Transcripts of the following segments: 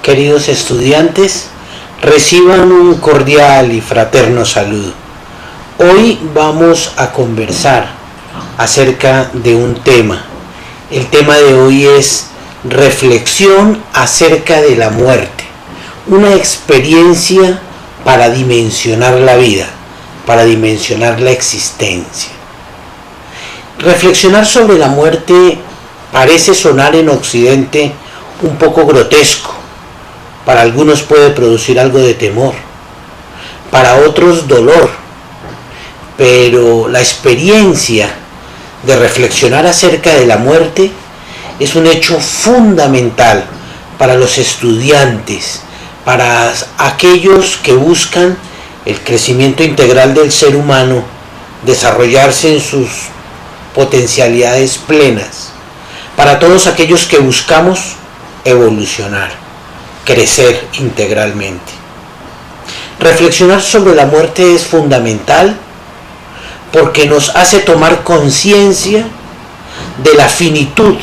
Queridos estudiantes, reciban un cordial y fraterno saludo. Hoy vamos a conversar acerca de un tema. El tema de hoy es reflexión acerca de la muerte, una experiencia para dimensionar la vida, para dimensionar la existencia. Reflexionar sobre la muerte parece sonar en Occidente un poco grotesco. Para algunos puede producir algo de temor, para otros dolor, pero la experiencia de reflexionar acerca de la muerte es un hecho fundamental para los estudiantes, para aquellos que buscan el crecimiento integral del ser humano, desarrollarse en sus potencialidades plenas, para todos aquellos que buscamos evolucionar, crecer integralmente. Reflexionar sobre la muerte es fundamental porque nos hace tomar conciencia de la finitud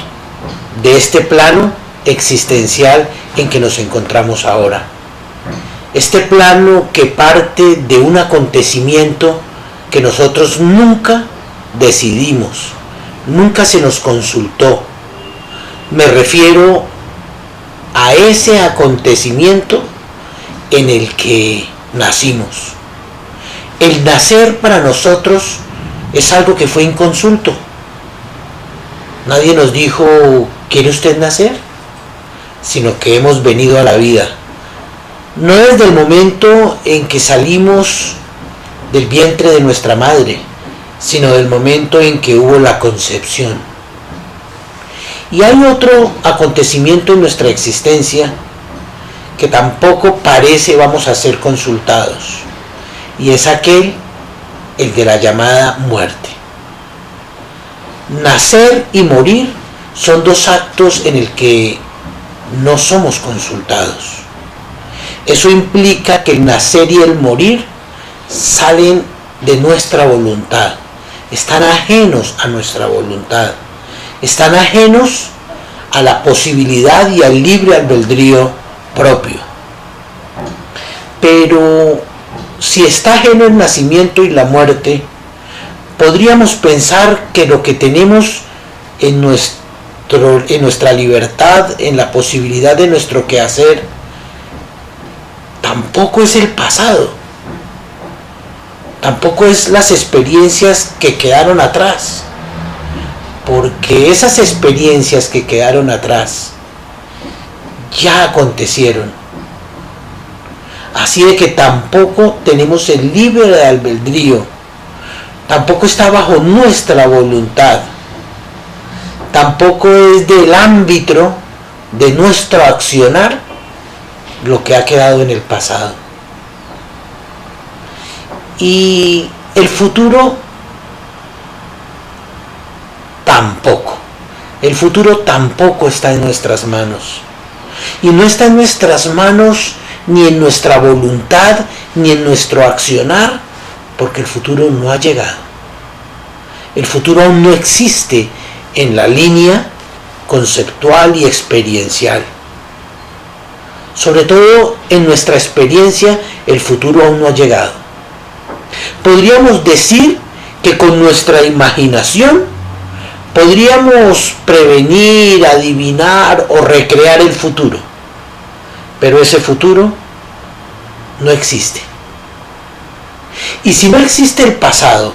de este plano existencial en que nos encontramos ahora. Este plano que parte de un acontecimiento que nosotros nunca decidimos, nunca se nos consultó. Me refiero a ese acontecimiento en el que nacimos. El nacer para nosotros es algo que fue inconsulto. Nadie nos dijo, ¿quiere usted nacer? Sino que hemos venido a la vida. No desde el momento en que salimos del vientre de nuestra madre, sino del momento en que hubo la concepción. Y hay otro acontecimiento en nuestra existencia que tampoco parece vamos a ser consultados, y es el de la llamada muerte. Nacer y morir son dos actos en el que no somos consultados. Eso implica que el nacer y el morir salen de nuestra voluntad, están ajenos a nuestra voluntad, están ajenos a la posibilidad y al libre albedrío propio. Pero si está ajeno el nacimiento y la muerte, podríamos pensar que lo que tenemos en nuestra libertad, en la posibilidad de nuestro quehacer, tampoco es el pasado, tampoco es las experiencias que quedaron atrás, porque esas experiencias que quedaron atrás ya acontecieron. Así de que tampoco tenemos el libre albedrío, tampoco está bajo nuestra voluntad, tampoco es del ámbito de nuestro accionar lo que ha quedado en el pasado. Y el futuro tampoco. El futuro tampoco está en nuestras manos. Y no está en nuestras manos ni en nuestra voluntad, ni en nuestro accionar, porque el futuro no ha llegado. El futuro aún no existe en la línea conceptual y experiencial. Sobre todo en nuestra experiencia, el futuro aún no ha llegado. Podríamos decir que con nuestra imaginación podríamos prevenir, adivinar o recrear el futuro, pero ese futuro no existe. Y si no existe el pasado,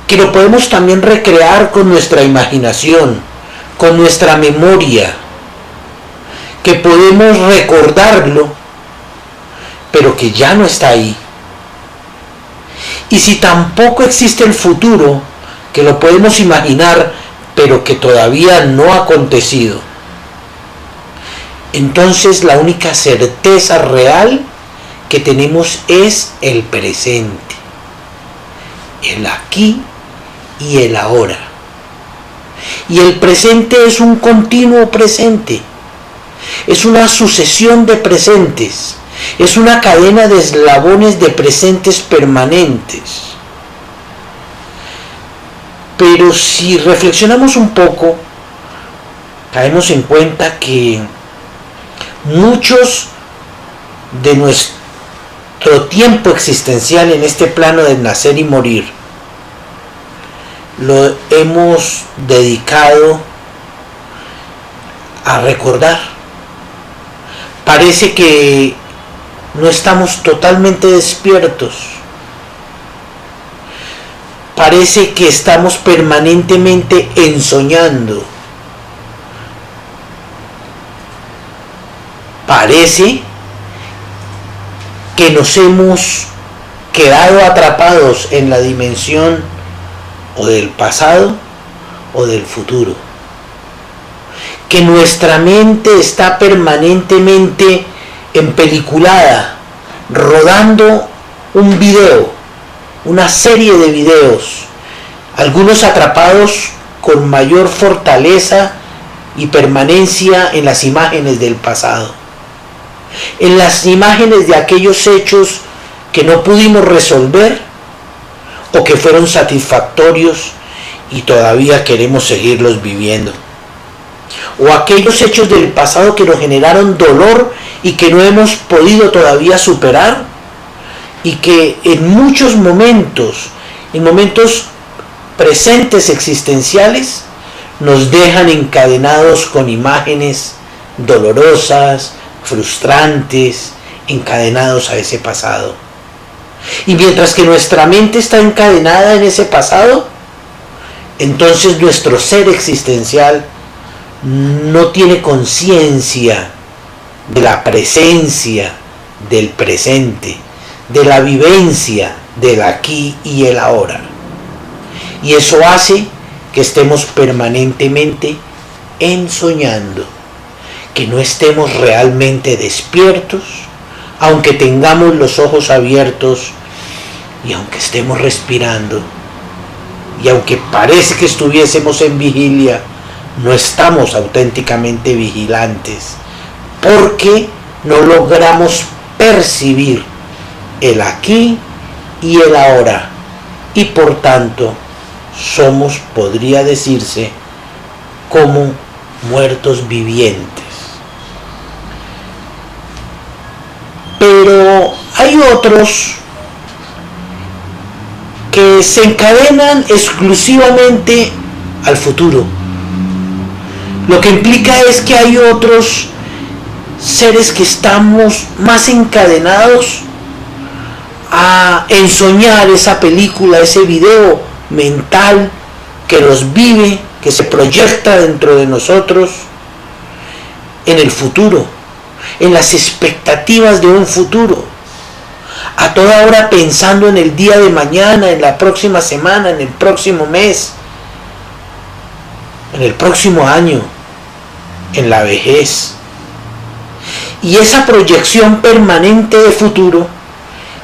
que lo podemos también recrear con nuestra imaginación, con nuestra memoria, que podemos recordarlo, pero que ya no está ahí. Y si tampoco existe el futuro, que lo podemos imaginar, pero que todavía no ha acontecido, entonces la única certeza real que tenemos es el presente, el aquí y el ahora. Y el presente es un continuo presente, es una sucesión de presentes, es una cadena de eslabones de presentes permanentes. Pero si reflexionamos un poco, caemos en cuenta que Muchos de nuestro tiempo existencial en este plano de nacer y morir lo hemos dedicado a recordar. Parece que no estamos totalmente despiertos. Parece que estamos permanentemente ensoñando. Parece que nos hemos quedado atrapados en la dimensión o del pasado o del futuro. Que nuestra mente está permanentemente empeliculada, rodando un video, una serie de videos, algunos atrapados con mayor fortaleza y permanencia en las imágenes del pasado, en las imágenes de aquellos hechos que no pudimos resolver o que fueron satisfactorios y todavía queremos seguirlos viviendo, o aquellos hechos del pasado que nos generaron dolor y que no hemos podido todavía superar, y que en muchos momentos, en momentos presentes existenciales, nos dejan encadenados con imágenes dolorosas, frustrantes, encadenados a ese pasado. Y mientras que nuestra mente está encadenada en ese pasado, entonces nuestro ser existencial no tiene conciencia de la presencia del presente, de la vivencia del aquí y el ahora. Y eso hace que estemos permanentemente ensoñando, que no estemos realmente despiertos, aunque tengamos los ojos abiertos y aunque estemos respirando, y aunque parece que estuviésemos en vigilia, no estamos auténticamente vigilantes, porque no logramos percibir el aquí y el ahora, y por tanto somos, podría decirse, como muertos vivientes. Pero hay otros que se encadenan exclusivamente al futuro. Lo que implica es que hay otros seres que estamos más encadenados a ensoñar esa película, ese video mental que nos vive, que se proyecta dentro de nosotros en el futuro, en las expectativas de un futuro, a toda hora pensando en el día de mañana, en la próxima semana, en el próximo mes, en el próximo año, en la vejez. Y esa proyección permanente de futuro,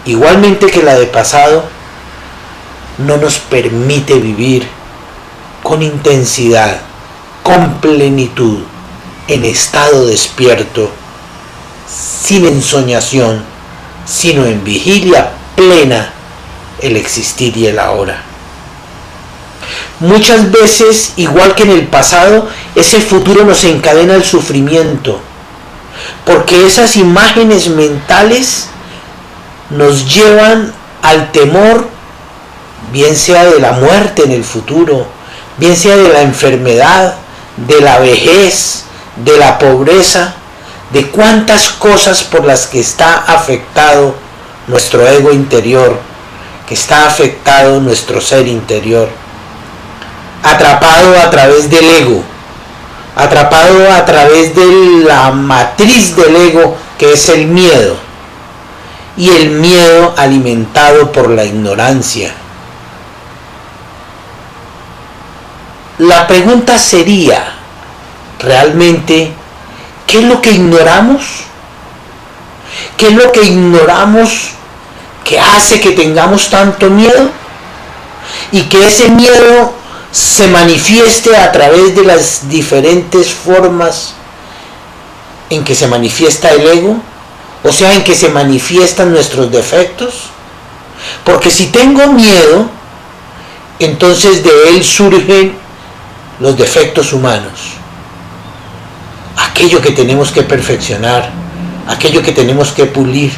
igualmente que la de pasado, no nos permite vivir con intensidad, con plenitud, en estado despierto, sin ensoñación, sino en vigilia plena, el existir y el ahora. Muchas veces, igual que en el pasado, ese futuro nos encadena el sufrimiento, porque esas imágenes mentales nos llevan al temor, bien sea de la muerte en el futuro, bien sea de la enfermedad, de la vejez, de la pobreza, de cuántas cosas por las que está afectado nuestro ego interior, que está afectado nuestro ser interior, atrapado a través del ego, atrapado a través de la matriz del ego, que es el miedo, y el miedo alimentado por la ignorancia. La pregunta sería, ¿realmente qué es lo que ignoramos? ¿Qué es lo que ignoramos que hace que tengamos tanto miedo? Y que ese miedo se manifieste a través de las diferentes formas en que se manifiesta el ego, o sea, en que se manifiestan nuestros defectos. Porque si tengo miedo, entonces de él surgen los defectos humanos, aquello que tenemos que perfeccionar, aquello que tenemos que pulir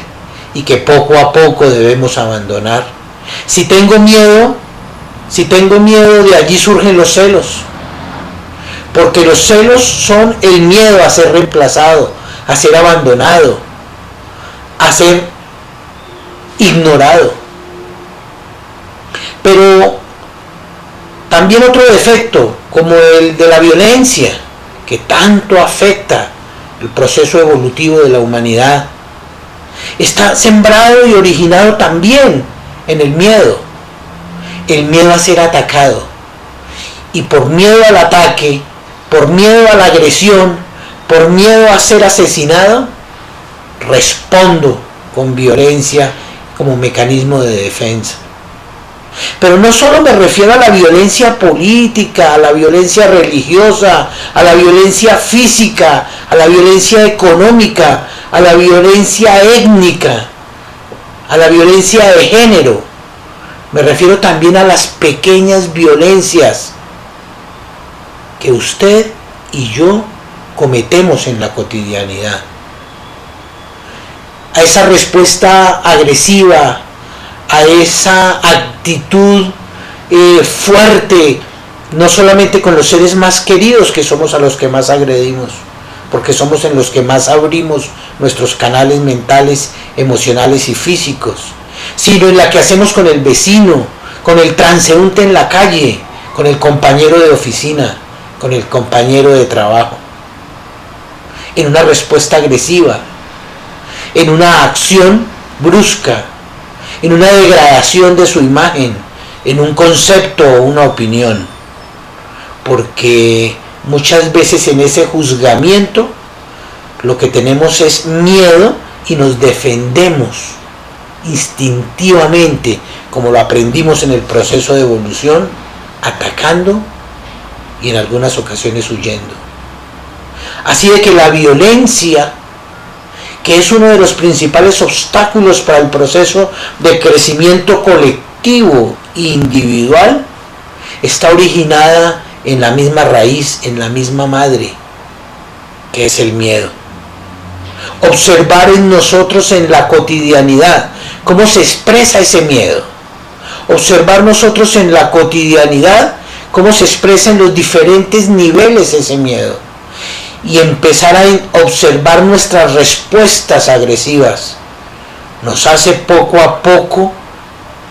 y que poco a poco debemos abandonar. Si tengo miedo, de allí surgen los celos, porque los celos son el miedo a ser reemplazado, a ser abandonado, a ser ignorado. Pero también otro defecto, como el de la violencia, que tanto afecta el proceso evolutivo de la humanidad, está sembrado y originado también en el miedo a ser atacado. Y por miedo al ataque, por miedo a la agresión, por miedo a ser asesinado, respondo con violencia como mecanismo de defensa. Pero no solo me refiero a la violencia política, a la violencia religiosa, a la violencia física, a la violencia económica, a la violencia étnica, a la violencia de género. Me refiero también a las pequeñas violencias que usted y yo cometemos en la cotidianidad. A esa respuesta agresiva, a esa actitud fuerte, no solamente con los seres más queridos, que somos a los que más agredimos, porque somos en los que más abrimos nuestros canales mentales, emocionales y físicos, sino en la que hacemos con el vecino, con el transeúnte en la calle, con el compañero de oficina, con el compañero de trabajo, en una respuesta agresiva, en una acción brusca, en una degradación de su imagen, en un concepto o una opinión, porque muchas veces en ese juzgamiento lo que tenemos es miedo y nos defendemos instintivamente, como lo aprendimos en el proceso de evolución, atacando y en algunas ocasiones huyendo. Así de que la violencia, que es uno de los principales obstáculos para el proceso de crecimiento colectivo e individual, está originada en la misma raíz, en la misma madre, que es el miedo. Observar en nosotros, en la cotidianidad, cómo se expresa ese miedo. Observar nosotros en la cotidianidad cómo se expresa en los diferentes niveles ese miedo. Y empezar a observar nuestras respuestas agresivas nos hace poco a poco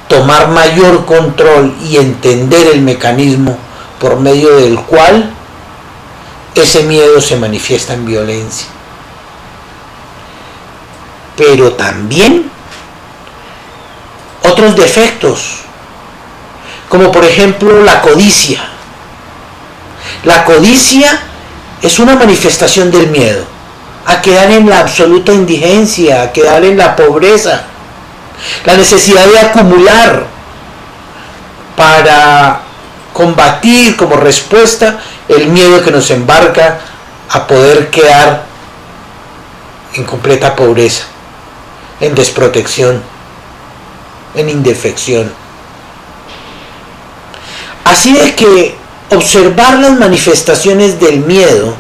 tomar mayor control y entender el mecanismo por medio del cual ese miedo se manifiesta en violencia. Pero también otros defectos, como por ejemplo la codicia. La codicia es una manifestación del miedo a quedar en la absoluta indigencia, a quedar en la pobreza, la necesidad de acumular para combatir como respuesta el miedo que nos embarca a poder quedar en completa pobreza, en desprotección, en indefección. Así de que observar las manifestaciones del miedo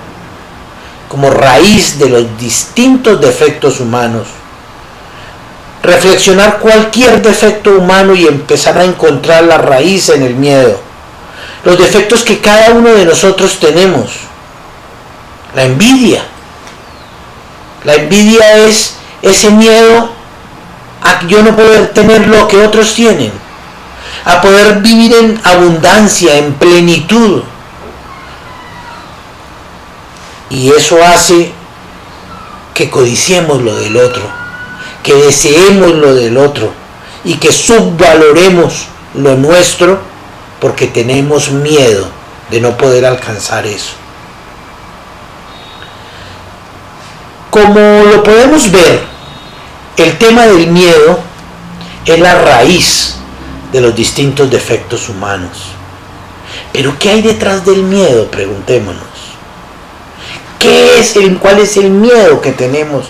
como raíz de los distintos defectos humanos, reflexionar cualquier defecto humano y empezar a encontrar la raíz en el miedo, los defectos que cada uno de nosotros tenemos. La envidia es ese miedo a yo no poder tener lo que otros tienen, a poder vivir en abundancia, en plenitud. Y eso hace que codiciemos lo del otro, que deseemos lo del otro y que subvaloremos lo nuestro porque tenemos miedo de no poder alcanzar eso. Como lo podemos ver, el tema del miedo es la raíz de los distintos defectos humanos. Pero ¿qué hay detrás del miedo? Preguntémonos. ¿Cuál es el miedo que tenemos?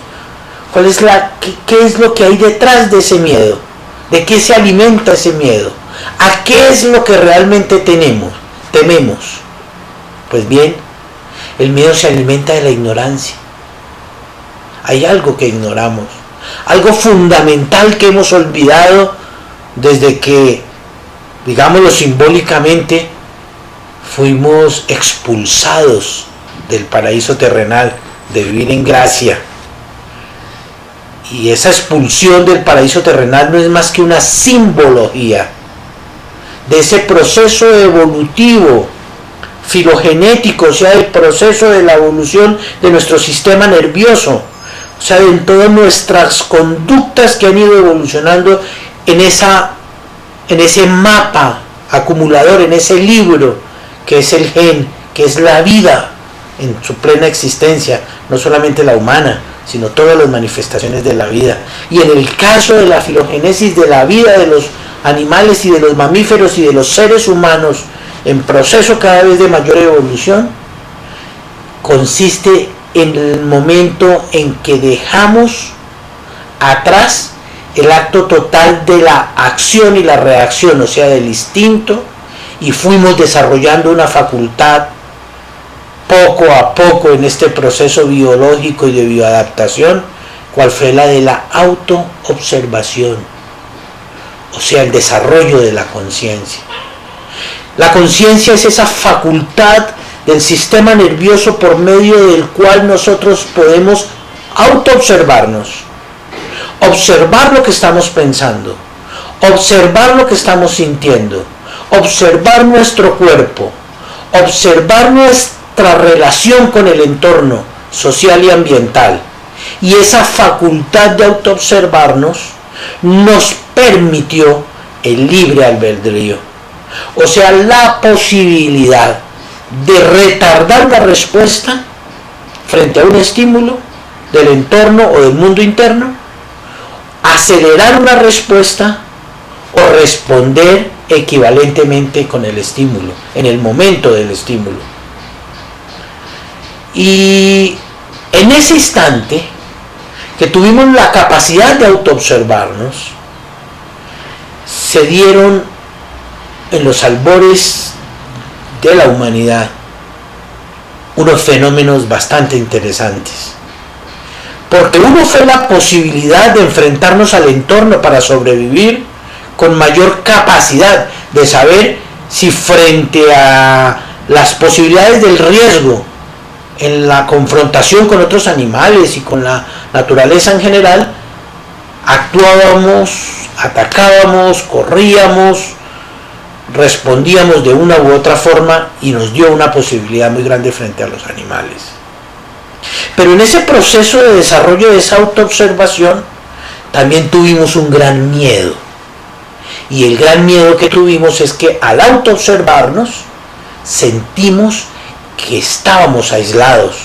¿Qué es lo que hay detrás de ese miedo? ¿De qué se alimenta ese miedo? ¿A qué es lo que realmente tememos? Pues bien, El miedo se alimenta de la ignorancia. Hay algo que ignoramos, algo fundamental que hemos olvidado desde que, digámoslo simbólicamente, fuimos expulsados del paraíso terrenal, de vivir en gracia. Y esa expulsión del paraíso terrenal no es más que una simbología de ese proceso evolutivo, filogenético, o sea, el proceso de la evolución de nuestro sistema nervioso, o sea, de todas nuestras conductas que han ido evolucionando en ese mapa acumulador, en ese libro que es el gen, que es la vida en su plena existencia, no solamente la humana, sino todas las manifestaciones de la vida. Y en el caso de la filogénesis de la vida de los animales y de los mamíferos y de los seres humanos en proceso cada vez de mayor evolución, consiste en el momento en que dejamos atrás el acto total de la acción y la reacción, o sea, del instinto, y fuimos desarrollando una facultad poco a poco en este proceso biológico y de bioadaptación, cual fue la de la autoobservación, o sea, el desarrollo de la conciencia. La conciencia es esa facultad del sistema nervioso por medio del cual nosotros podemos autoobservarnos, observar lo que estamos pensando, observar lo que estamos sintiendo, observar nuestro cuerpo, observar nuestra relación con el entorno social y ambiental. Y esa facultad de autoobservarnos nos permitió el libre albedrío, o sea, la posibilidad de retardar la respuesta frente a un estímulo del entorno o del mundo interno, acelerar una respuesta o responder equivalentemente con el estímulo, en el momento del estímulo. Y en ese instante que tuvimos la capacidad de autoobservarnos, se dieron en los albores de la humanidad unos fenómenos bastante interesantes. Porque uno fue la posibilidad de enfrentarnos al entorno para sobrevivir con mayor capacidad de saber si frente a las posibilidades del riesgo en la confrontación con otros animales y con la naturaleza en general, actuábamos, atacábamos, corríamos, respondíamos de una u otra forma, y nos dio una posibilidad muy grande frente a los animales. Pero en ese proceso de desarrollo de esa autoobservación también tuvimos un gran miedo. Y el gran miedo que tuvimos es que al autoobservarnos sentimos que estábamos aislados,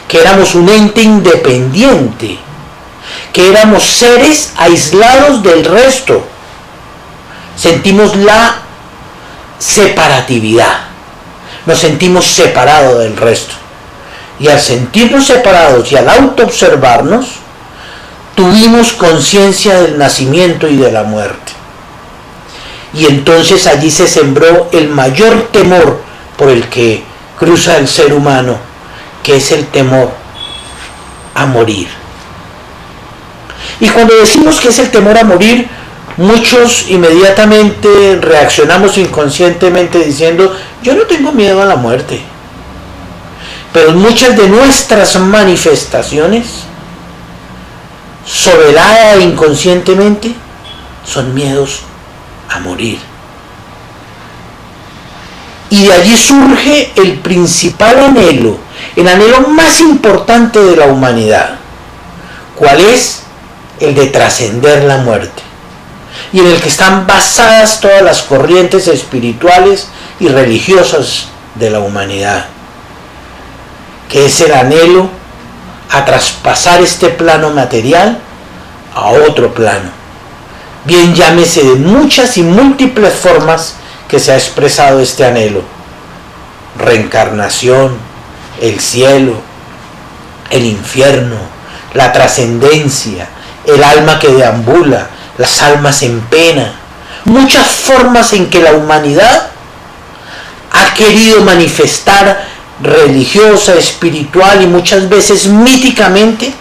que éramos un ente independiente, que éramos seres aislados del resto. Sentimos la separatividad, nos sentimos separados del resto. Y al sentirnos separados y al autoobservarnos, tuvimos conciencia del nacimiento y de la muerte. Y entonces allí se sembró el mayor temor por el que cruza el ser humano, que es el temor a morir. Y cuando decimos que es el temor a morir, muchos inmediatamente reaccionamos inconscientemente diciendo: yo no tengo miedo a la muerte. Pero muchas de nuestras manifestaciones, soberana e inconscientemente, son miedos a morir. Y de allí surge el principal anhelo, el anhelo más importante de la humanidad. ¿Cuál es? El de trascender la muerte. Y en el que están basadas todas las corrientes espirituales y religiosas de la humanidad, que es el anhelo a traspasar este plano material a otro plano. Bien llámese de muchas y múltiples formas que se ha expresado este anhelo: reencarnación, el cielo, el infierno, la trascendencia, el alma que deambula, las almas en pena. Muchas formas en que la humanidad ha querido manifestar religiosa, espiritual y muchas veces míticamente,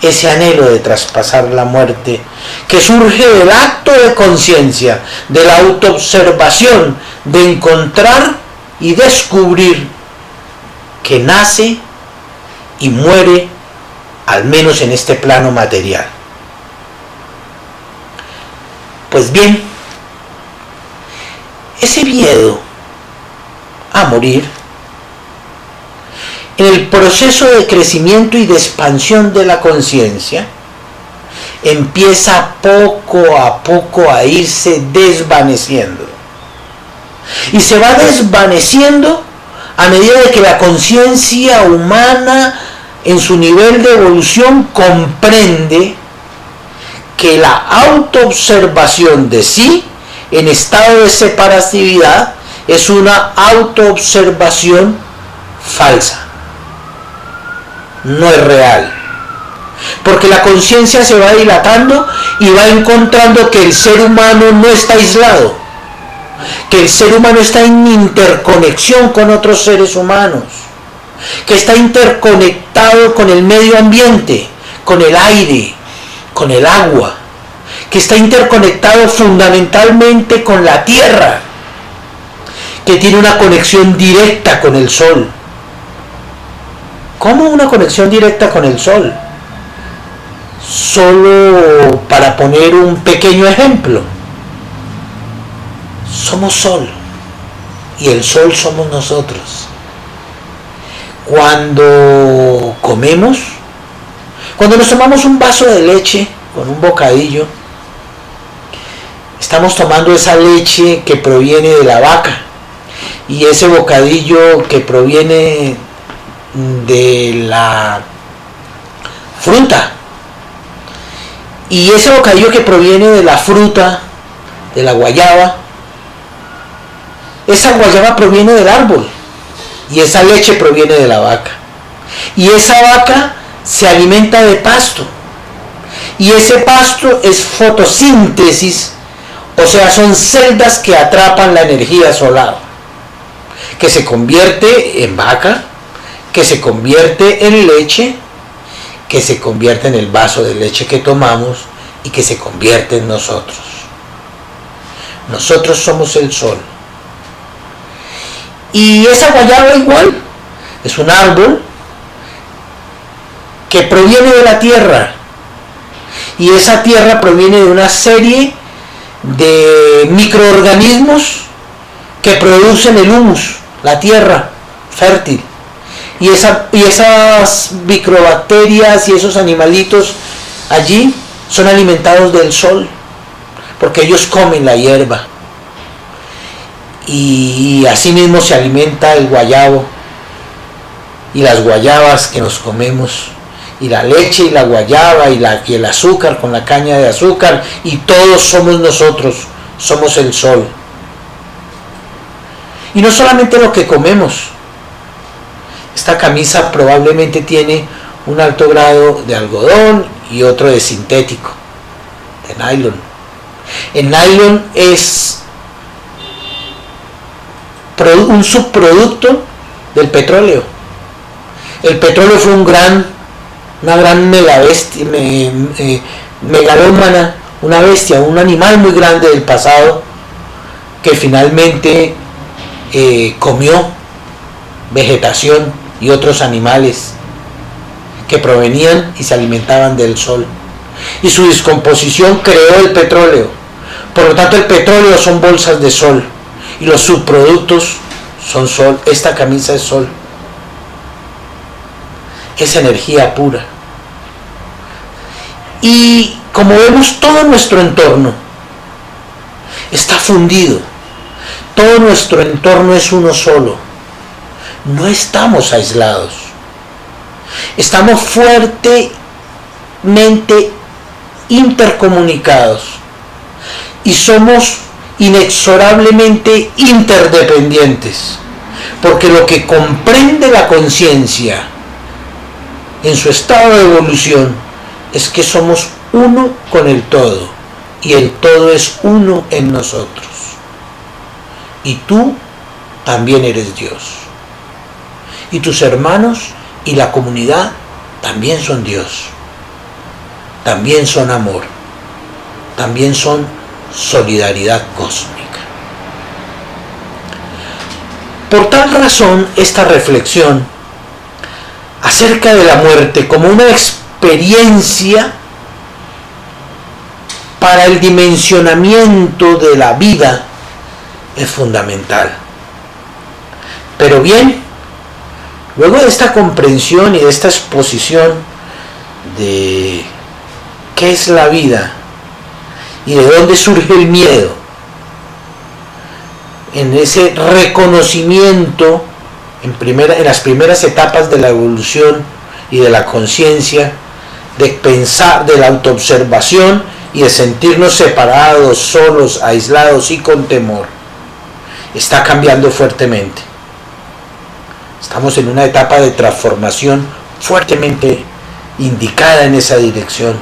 ese anhelo de traspasar la muerte que surge del acto de conciencia, de la autoobservación, de encontrar y descubrir que nace y muere, al menos en este plano material. Pues bien, ese miedo a morir, en el proceso de crecimiento y de expansión de la conciencia, empieza poco a poco a irse desvaneciendo. Y se va desvaneciendo a medida de que la conciencia humana, en su nivel de evolución, comprende que la autoobservación de sí en estado de separatividad es una autoobservación falsa. No es real. Porque la conciencia se va dilatando y va encontrando que el ser humano no está aislado, que el ser humano está en interconexión con otros seres humanos, que está interconectado con el medio ambiente, con el aire, con el agua, que está interconectado fundamentalmente con la tierra, que tiene una conexión directa con el sol. ¿Cómo una conexión directa con el sol? Solo para poner un pequeño ejemplo, somos sol y el sol somos nosotros. Cuando comemos, cuando nos tomamos un vaso de leche con un bocadillo, estamos tomando esa leche que proviene de la vaca y ese bocadillo que proviene de la fruta, y ese bocadillo que proviene de la fruta, de la guayaba, esa guayaba proviene del árbol y esa leche proviene de la vaca, y esa vaca se alimenta de pasto y ese pasto es fotosíntesis, o sea, son celdas que atrapan la energía solar, que se convierte en vaca, que se convierte en leche, que se convierte en el vaso de leche que tomamos y que se convierte en nosotros. Nosotros somos el sol. Y esa guayaba igual es un árbol que proviene de la tierra, y esa tierra proviene de una serie de microorganismos que producen el humus, la tierra fértil. Y esas microbacterias y esos animalitos allí son alimentados del sol, porque ellos comen la hierba. Y así mismo se alimenta el guayabo y las guayabas que nos comemos, y la leche y la guayaba y el azúcar con la caña de azúcar, y todos somos nosotros, somos el sol. Y no solamente lo que comemos. Esta camisa probablemente tiene un alto grado de algodón y otro de sintético, de nylon. El nylon es un subproducto del petróleo. El petróleo fue una gran megalómana, una bestia, un animal muy grande del pasado que finalmente comió vegetación y otros animales que provenían y se alimentaban del sol, y su descomposición creó el petróleo. Por lo tanto, el petróleo son bolsas de sol y los subproductos son sol. Esta camisa es sol, es energía pura. Y como vemos, todo nuestro entorno está fundido, todo nuestro entorno es uno solo. No estamos aislados, estamos fuertemente intercomunicados y somos inexorablemente interdependientes, porque lo que comprende la conciencia en su estado de evolución es que somos uno con el todo y el todo es uno en nosotros, y tú también eres Dios. y tus hermanos y la comunidad también son Dios, también son amor, también son solidaridad cósmica. Por tal razón, esta reflexión acerca de la muerte como una experiencia para el dimensionamiento de la vida es fundamental. Pero bien, luego de esta comprensión y de esta exposición de qué es la vida y de dónde surge el miedo, en ese reconocimiento en las primeras etapas de la evolución y de la conciencia, de pensar, de la autoobservación y de sentirnos separados, solos, aislados y con temor, está cambiando fuertemente. Estamos en una etapa de transformación fuertemente indicada en esa dirección.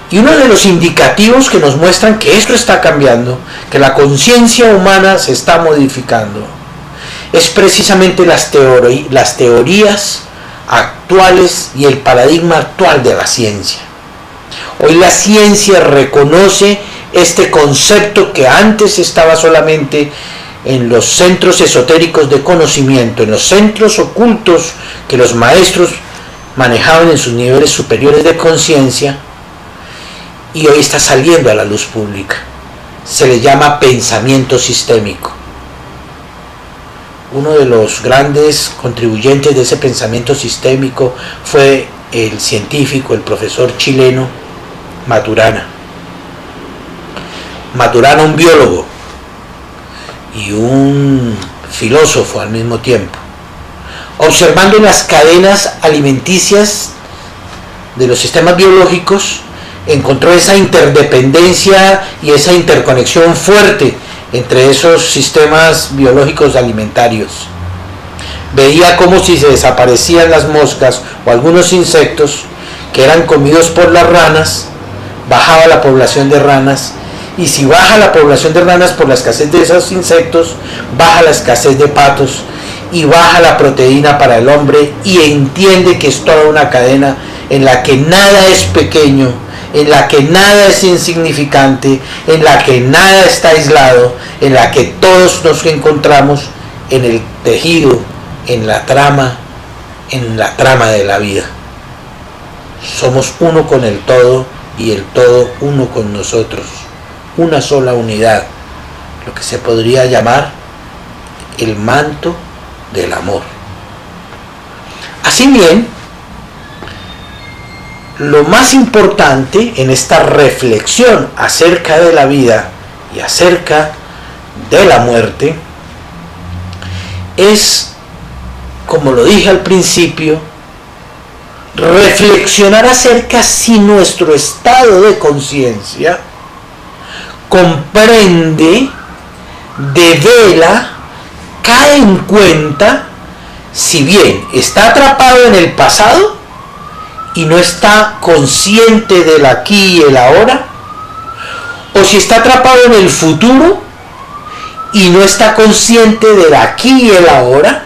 Y uno de los indicativos que nos muestran que esto está cambiando, que la conciencia humana se está modificando, es precisamente las teorías actuales y el paradigma actual de la ciencia. Hoy la ciencia reconoce este concepto que antes estaba solamente en los centros esotéricos de conocimiento, en los centros ocultos que los maestros manejaban en sus niveles superiores de conciencia, y hoy está saliendo a la luz pública. Se le llama pensamiento sistémico. Uno de los grandes contribuyentes de ese pensamiento sistémico fue el científico, el profesor chileno Maturana. Maturana, un biólogo y un filósofo al mismo tiempo, observando las cadenas alimenticias de los sistemas biológicos, encontró esa interdependencia y esa interconexión fuerte entre esos sistemas biológicos alimentarios. Veía como si se desaparecían las moscas o algunos insectos que eran comidos por las ranas, bajaba la población de ranas, y si baja la población de ranas por la escasez de esos insectos, baja la escasez de patos y baja la proteína para el hombre, y entiende que es toda una cadena en la que nada es pequeño, en la que nada es insignificante, en la que nada está aislado, en la que todos nos encontramos en el tejido, en la trama de la vida. Somos uno con el todo y el todo uno con nosotros, una sola unidad, lo que se podría llamar el manto del amor. Así bien, lo más importante en esta reflexión acerca de la vida y acerca de la muerte es, como lo dije al principio, reflexionar acerca si nuestro estado de conciencia comprende, devela, cae en cuenta, si bien está atrapado en el pasado y no está consciente del aquí y el ahora, o si está atrapado en el futuro y no está consciente del aquí y el ahora,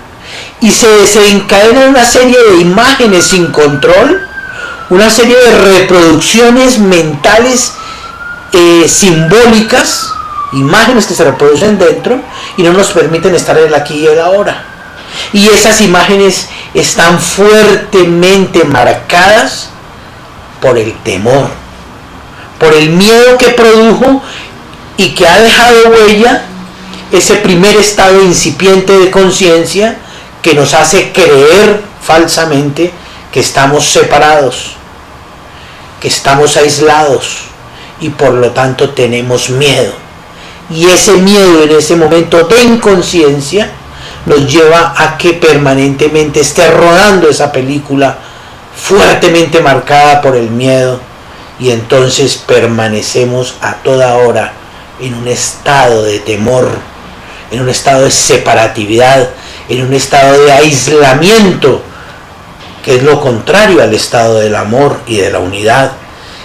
y se desencadena una serie de imágenes sin control, una serie de reproducciones mentales simbólicas, imágenes que se reproducen dentro y no nos permiten estar en el aquí y el ahora. Y esas imágenes están fuertemente marcadas por el temor, por el miedo que produjo y que ha dejado huella ese primer estado incipiente de conciencia que nos hace creer falsamente que estamos separados, que estamos aislados y por lo tanto tenemos miedo. Y ese miedo en ese momento de inconsciencia nos lleva a que permanentemente esté rodando esa película fuertemente marcada por el miedo, y entonces permanecemos a toda hora en un estado de temor, en un estado de separatividad, en un estado de aislamiento, que es lo contrario al estado del amor y de la unidad.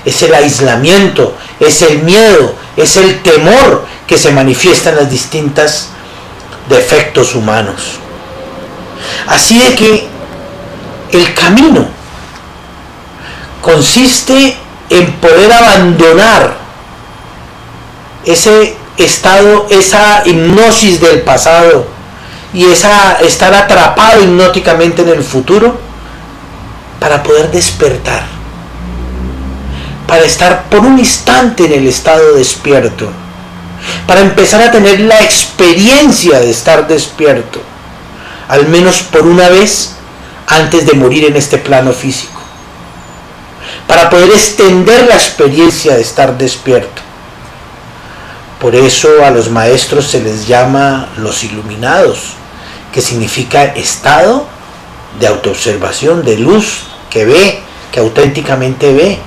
Es el aislamiento, es el miedo, es el temor que se manifiesta en las distintas defectos humanos. Así de que el camino consiste en poder abandonar ese estado, esa hipnosis del pasado y estar atrapado hipnóticamente en el futuro, para poder despertar, para estar por un instante en el estado despierto, para empezar a tener la experiencia de estar despierto, al menos por una vez antes de morir en este plano físico, para poder extender la experiencia de estar despierto. Por eso a los maestros se les llama los iluminados, que significa estado de autoobservación, de luz, que ve, que auténticamente ve,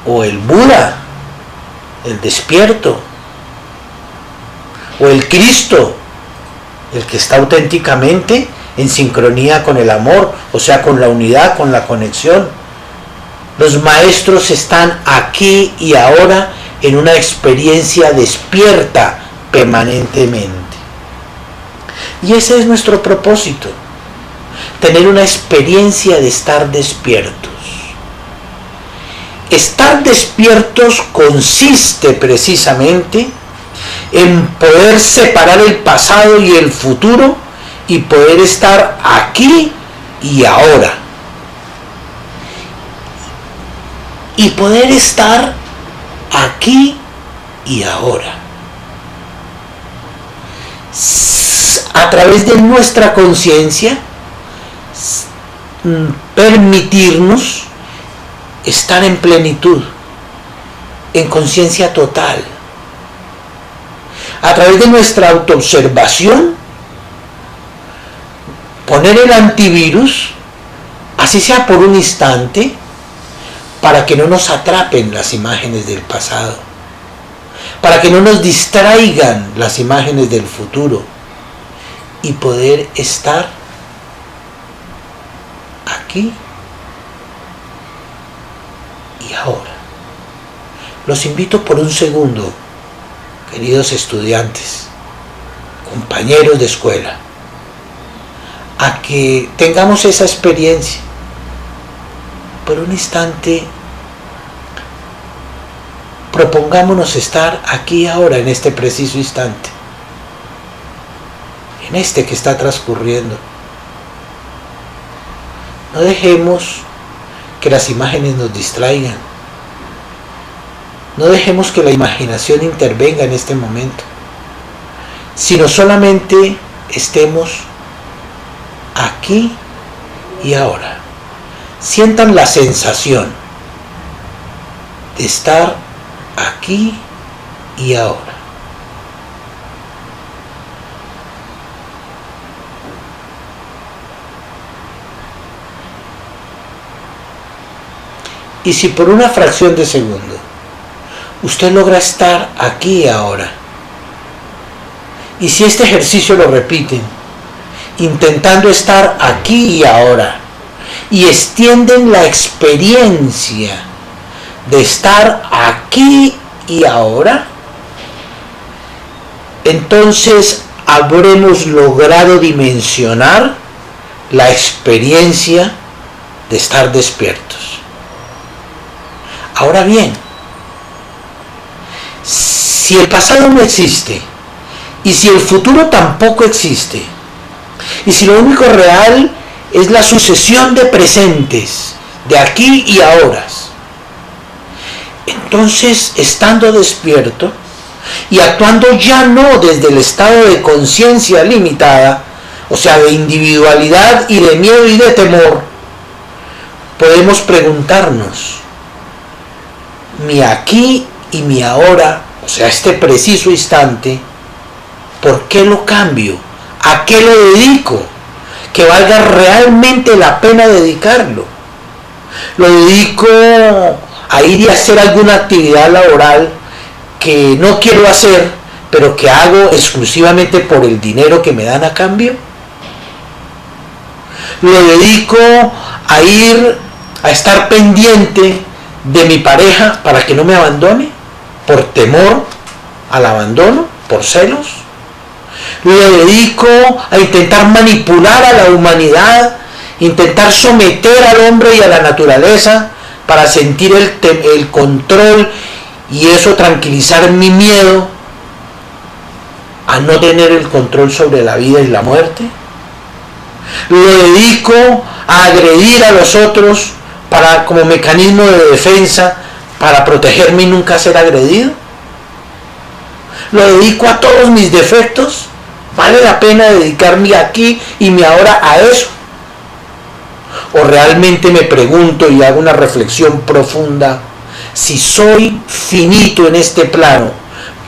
o el Buda, el despierto, o el Cristo, el que está auténticamente en sincronía con el amor, o sea, con la unidad, con la conexión. Los maestros están aquí y ahora en una experiencia despierta permanentemente. Y ese es nuestro propósito, tener una experiencia de estar despiertos. Estar despiertos consiste precisamente en poder separar el pasado y el futuro y poder estar aquí y ahora. Y poder estar aquí y ahora. A través de nuestra conciencia, permitirnos estar en plenitud, en conciencia total. A través de nuestra autoobservación, poner el antivirus, así sea por un instante, para que no nos atrapen las imágenes del pasado, para que no nos distraigan las imágenes del futuro, y poder estar aquí y ahora. Los invito por un segundo, queridos estudiantes, compañeros de escuela, a que tengamos esa experiencia. Por un instante, propongámonos estar aquí y ahora, en este preciso instante, en este que está transcurriendo. No dejemos que las imágenes nos distraigan. No dejemos que la imaginación intervenga en este momento, sino solamente estemos aquí y ahora. Sientan la sensación de estar aquí y ahora. Y si por una fracción de segundo usted logra estar aquí y ahora, y si este ejercicio lo repiten, intentando estar aquí y ahora, y extienden la experiencia de estar aquí y ahora, entonces habremos logrado dimensionar la experiencia de estar despiertos. Ahora bien, si el pasado no existe, y si el futuro tampoco existe, y si lo único real es la sucesión de presentes, de aquí y ahora, entonces, estando despierto y actuando ya no desde el estado de conciencia limitada, o sea, de individualidad y de miedo y de temor, podemos preguntarnos: mi aquí y mi ahora, o sea, este preciso instante, ¿por qué lo cambio? ¿A qué lo dedico? Que valga realmente la pena dedicarlo. Lo dedico a ir y hacer alguna actividad laboral que no quiero hacer, pero que hago exclusivamente por el dinero que me dan a cambio. Lo dedico a ir a estar pendiente de mi pareja para que no me abandone, por temor al abandono, por celos. Lo dedico a intentar manipular a la humanidad, intentar someter al hombre y a la naturaleza para sentir el control y eso tranquilizar mi miedo a no tener el control sobre la vida y la muerte. Lo dedico a agredir a los otros como mecanismo de defensa para protegerme y nunca ser agredido. Lo dedico a todos mis defectos. ¿Vale la pena dedicar mi aquí y mi ahora a eso? ¿O realmente me pregunto y hago una reflexión profunda si soy finito en este plano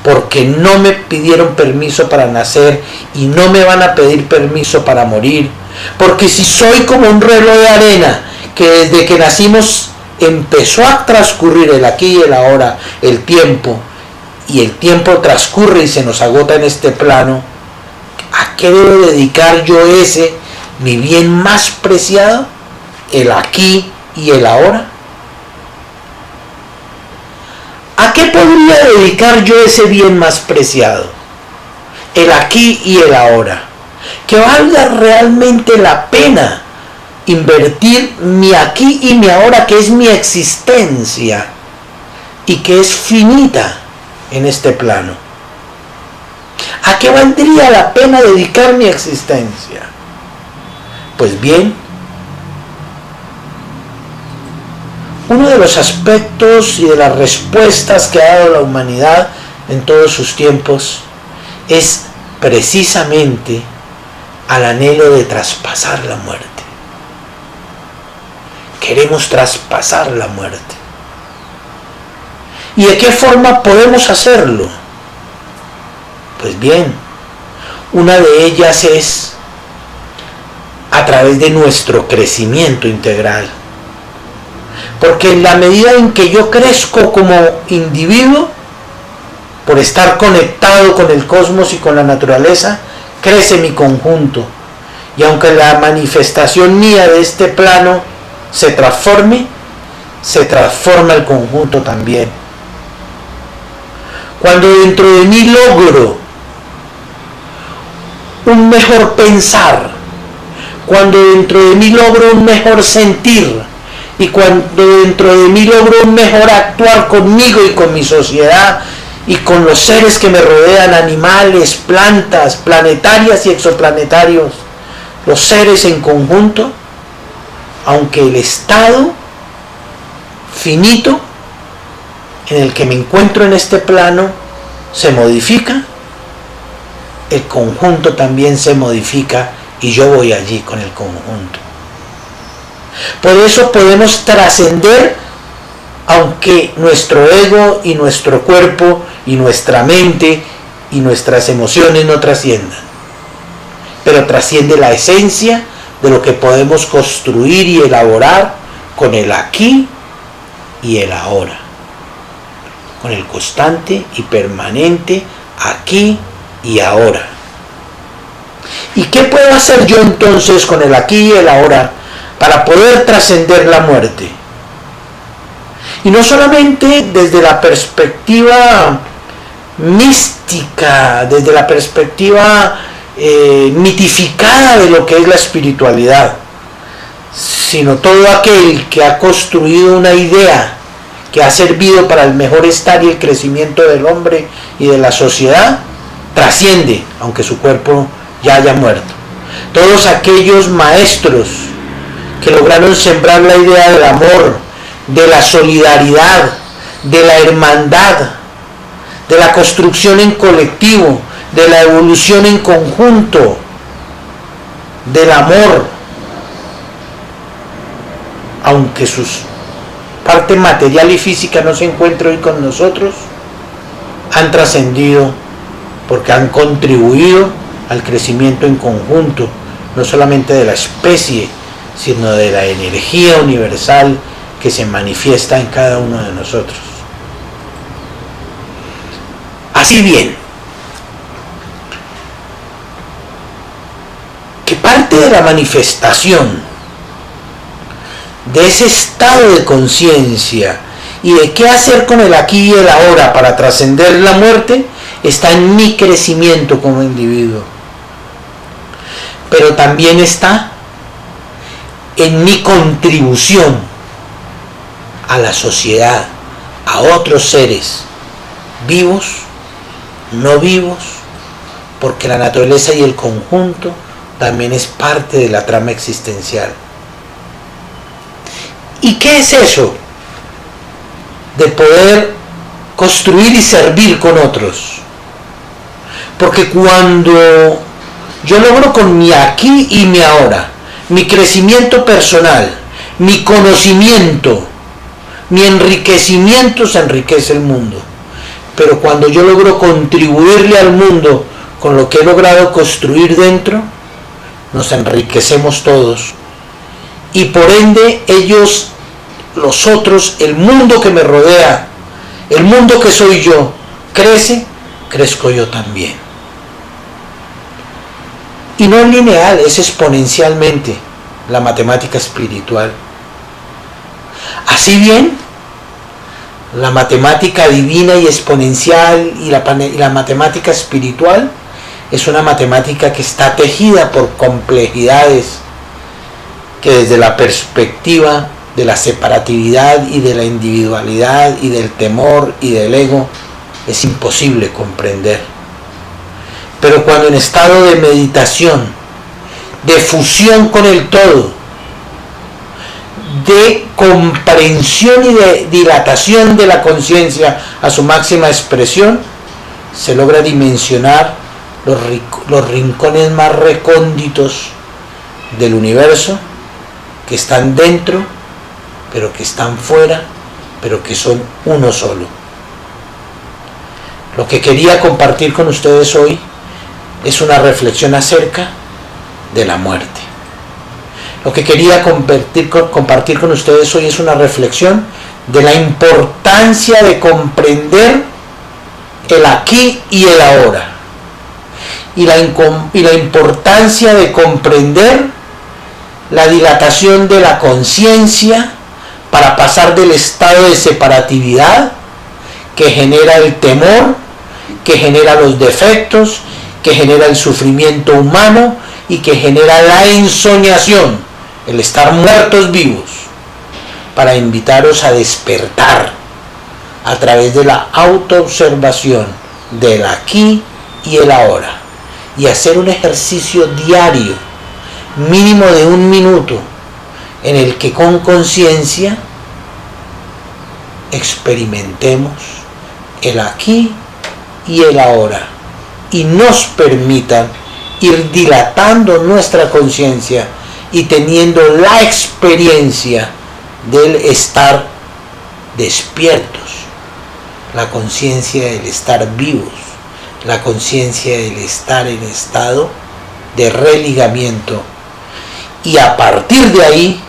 porque no me pidieron permiso para nacer y no me van a pedir permiso para morir? Porque si soy como un reloj de arena que desde que nacimos empezó a transcurrir el aquí y el ahora, el tiempo, y el tiempo transcurre y se nos agota en este plano, ¿a qué debo dedicar yo mi bien más preciado? El aquí y el ahora. ¿A qué podría dedicar yo ese bien más preciado? El aquí y el ahora. Que valga realmente la pena invertir mi aquí y mi ahora, que es mi existencia y que es finita en este plano. ¿A qué valdría la pena dedicar mi existencia? Pues bien, uno de los aspectos y de las respuestas que ha dado la humanidad en todos sus tiempos es precisamente al anhelo de traspasar la muerte. Queremos traspasar la muerte. ¿Y de qué forma podemos hacerlo? Pues bien, una de ellas es a través de nuestro crecimiento integral. Porque en la medida en que yo crezco como individuo, por estar conectado con el cosmos y con la naturaleza, crece mi conjunto. Y aunque la manifestación mía de este plano se transforma el conjunto también. Cuando dentro de mí logro un mejor pensar, cuando dentro de mí logro un mejor sentir, y cuando dentro de mí logro un mejor actuar conmigo y con mi sociedad y con los seres que me rodean, animales, plantas, planetarias y exoplanetarios, los seres en conjunto, aunque el estado finito en el que me encuentro en este plano se modifica, el conjunto también se modifica y yo voy allí con el conjunto. Por eso podemos trascender, aunque nuestro ego y nuestro cuerpo y nuestra mente y nuestras emociones no trasciendan. Pero trasciende la esencia de lo que podemos construir y elaborar con el aquí y el ahora. Con el constante y permanente aquí y ahora. ¿Y qué puedo hacer yo entonces con el aquí y el ahora para poder trascender la muerte? Y no solamente desde la perspectiva mística, desde la perspectiva mitificada de lo que es la espiritualidad, sino todo aquel que ha construido una idea que ha servido para el mejor estar y el crecimiento del hombre y de la sociedad, trasciende, aunque su cuerpo ya haya muerto. Todos aquellos maestros que lograron sembrar la idea del amor, de la solidaridad, de la hermandad, de la construcción en colectivo, de la evolución en conjunto, del amor, aunque su parte material y física no se encuentre hoy con nosotros, han trascendido porque han contribuido al crecimiento en conjunto, no solamente de la especie, sino de la energía universal que se manifiesta en cada uno de nosotros. Así bien, que parte de la manifestación de ese estado de conciencia y de qué hacer con el aquí y el ahora para trascender la muerte está en mi crecimiento como individuo. pero también está en mi contribución a la sociedad, a otros seres vivos, no vivos, porque la naturaleza y el conjunto también es parte de la trama existencial. ¿Y qué es eso de poder construir y servir con otros? Porque cuando yo logro con mi aquí y mi ahora, mi crecimiento personal, mi conocimiento, mi enriquecimiento, se enriquece el mundo. Pero cuando yo logro contribuirle al mundo con lo que he logrado construir dentro, nos enriquecemos todos. Y por ende ellos, los otros, el mundo que me rodea, el mundo que soy yo, crece, crezco yo también. Y no es lineal, es exponencialmente la matemática espiritual. Así bien, la matemática divina y exponencial y la matemática espiritual es una matemática que está tejida por complejidades que desde la perspectiva de la separatividad y de la individualidad y del temor y del ego es imposible comprender. Pero cuando en estado de meditación, de fusión con el todo, de comprensión y de dilatación de la conciencia a su máxima expresión, se logra dimensionar los rincones más recónditos del universo, que están dentro, pero que están fuera, pero que son uno solo. Lo que quería compartir con ustedes hoy es una reflexión acerca de la muerte. Lo que quería compartir con ustedes hoy es una reflexión de la importancia de comprender el aquí y el ahora. Y la importancia de comprender la dilatación de la conciencia para pasar del estado de separatividad que genera el temor, que genera los defectos, que genera el sufrimiento humano y que genera la ensoñación, el estar muertos vivos, para invitaros a despertar a través de la autoobservación del aquí y el ahora, y hacer un ejercicio diario, mínimo de 1 minuto, en el que con conciencia experimentemos el aquí y el ahora, y nos permitan ir dilatando nuestra conciencia y teniendo la experiencia del estar despiertos, la conciencia del estar vivos, la conciencia del estar en estado de religamiento, y a partir de ahí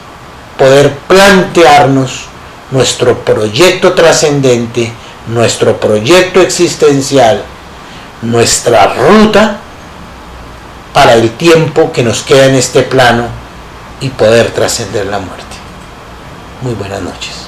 poder plantearnos nuestro proyecto trascendente, nuestro proyecto existencial, nuestra ruta para el tiempo que nos queda en este plano y poder trascender la muerte. Muy buenas noches.